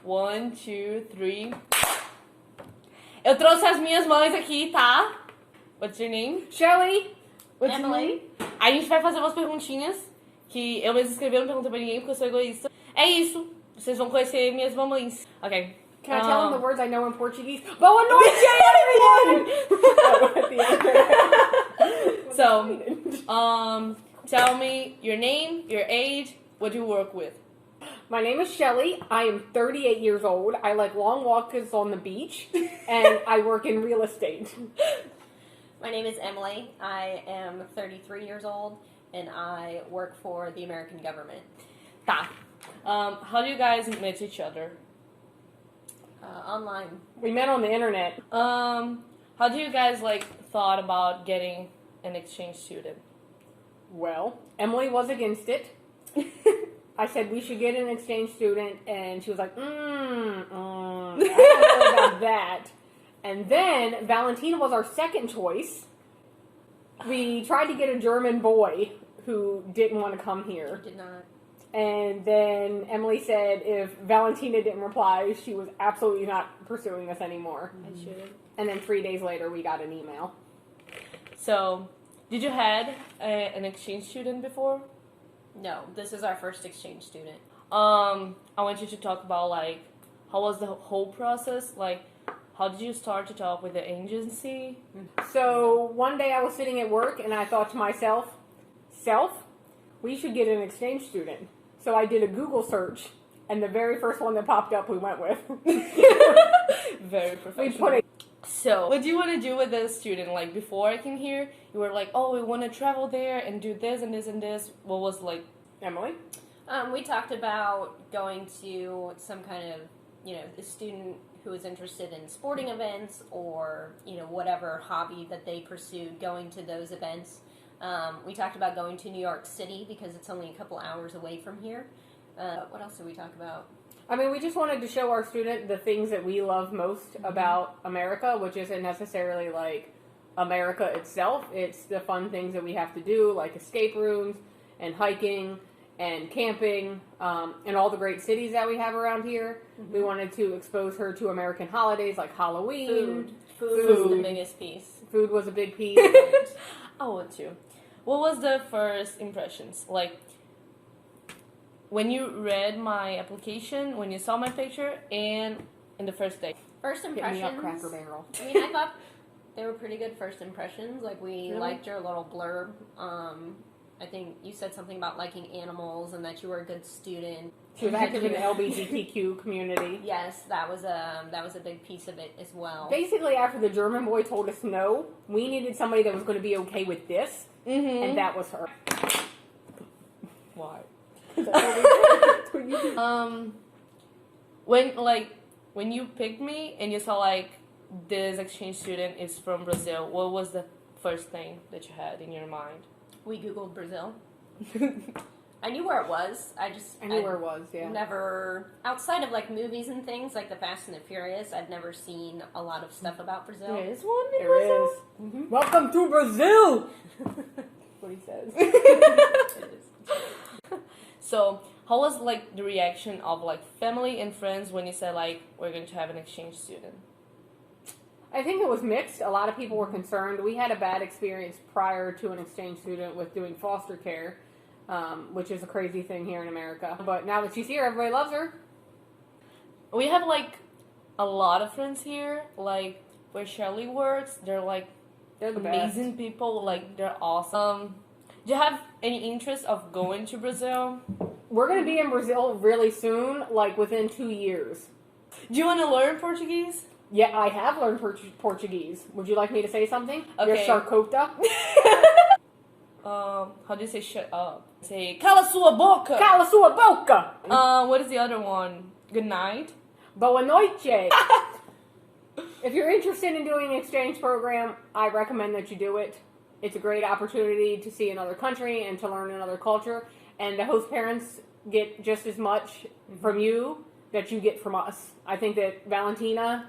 1, 2, 3. Eu trouxe as minhas mães aqui, tá? What's your name? Shelly. What's your name? A gente vai fazer umas perguntinhas que eu mesmo escrevi, não perguntei pra ninguém porque eu sou egoísta. É isso. Vocês vão conhecer minhas mamães. Ok. Can I tell them the words I know in Portuguese? Boa noite, everyone! So, tell me your name, your age, what you work with. My name is Shelly. I am 38 years old. I like long walks on the beach, and I work in real estate. My name is Emily. I am 33 years old, and I work for the American government. Tá. How do you guys meet each other? Online. We met on the internet. How do you guys thought about getting an exchange student? Well, Emily was against it. I said we should get an exchange student, and she was like, I don't know about that. And then Valentina was our second choice. We tried to get a German boy who didn't want to come here. Did not. And then Emily said if Valentina didn't reply, she was absolutely not pursuing us anymore. I should. And then 3 days later, we got an email. So, did you had an exchange student before? No, this is our first exchange student. I want you to talk about how was the whole process? How did you start to talk with the agency? So one day I was sitting at work and I thought to myself, we should get an exchange student. So I did a Google search, and the very first one that popped up we went with. Very professional. So, what do you want to do with the student? Before I came here, you were we want to travel there and do this and this and this. What was Emily? We talked about going to some kind of, a student who was interested in sporting events or, whatever hobby that they pursued, going to those events. We talked about going to New York City because it's only a couple hours away from here. What else did we talk about? I mean, we just wanted to show our student the things that we love most about America, which isn't necessarily America itself. It's the fun things that we have to do, like escape rooms and hiking and camping, and all the great cities that we have around here. Mm-hmm. We wanted to expose her to American holidays like Halloween. Food was the biggest piece. Food was a big piece. I want to. What was the first impressions? When you read my application, when you saw my picture, and in the first day? First impressions. Hit me up, Cracker Barrel. I mean, I thought they were pretty good first impressions. We liked your little blurb. I think you said something about liking animals and that you were a good student. She was active in the LGBTQ community. Yes, that was a big piece of it as well. Basically, after the German boy told us no, we needed somebody that was going to be okay with this, and that was her. Why? That's what you do. When you picked me and you saw this exchange student is from Brazil, what was the first thing that you had in your mind? We Googled Brazil. I knew where it was. I knew where it was, yeah. Never, outside of movies and things like the Fast and the Furious, I'd never seen a lot of stuff about Brazil. There is one in There Brazil? is. Mm-hmm. Welcome to Brazil! That's what he says. It is. So, how was the reaction of family and friends when you said we're going to have an exchange student? I think it was mixed. A lot of people were concerned. We had a bad experience prior to an exchange student with doing foster care, which is a crazy thing here in America. But now that she's here, everybody loves her. We have a lot of friends here, where Shirley works. They're They're the amazing best. people. They're awesome. Do you have any interest of going to Brazil? We're going to be in Brazil really soon, within 2 years. Do you want to learn Portuguese? Yeah, I have learned Portuguese. Would you like me to say something? Okay. Your charcota? How do you say shut up? Say, cala sua boca! Cala sua boca! What is the other one? Good night? Boa noite! If you're interested in doing an exchange program, I recommend that you do it. It's a great opportunity to see another country and to learn another culture. And the host parents get just as much from you that you get from us. I think that Valentina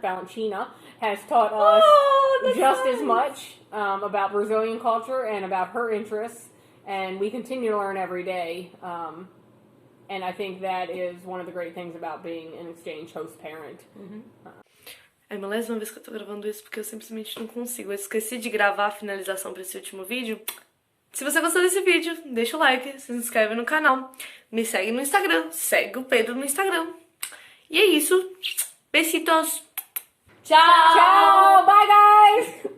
has taught us just as much about Brazilian culture and about her interests, and we continue to learn every day. And I think that is one of the great things about being an exchange host parent. É a milésima vez que eu tô gravando isso porque eu simplesmente não consigo. Eu esqueci de gravar a finalização pra esse último vídeo. Se você gostou desse vídeo, deixa o like, se inscreve no canal, me segue no Instagram, segue o Pedro no Instagram. E é isso. Besitos. Tchau! Ciao! Bye, guys!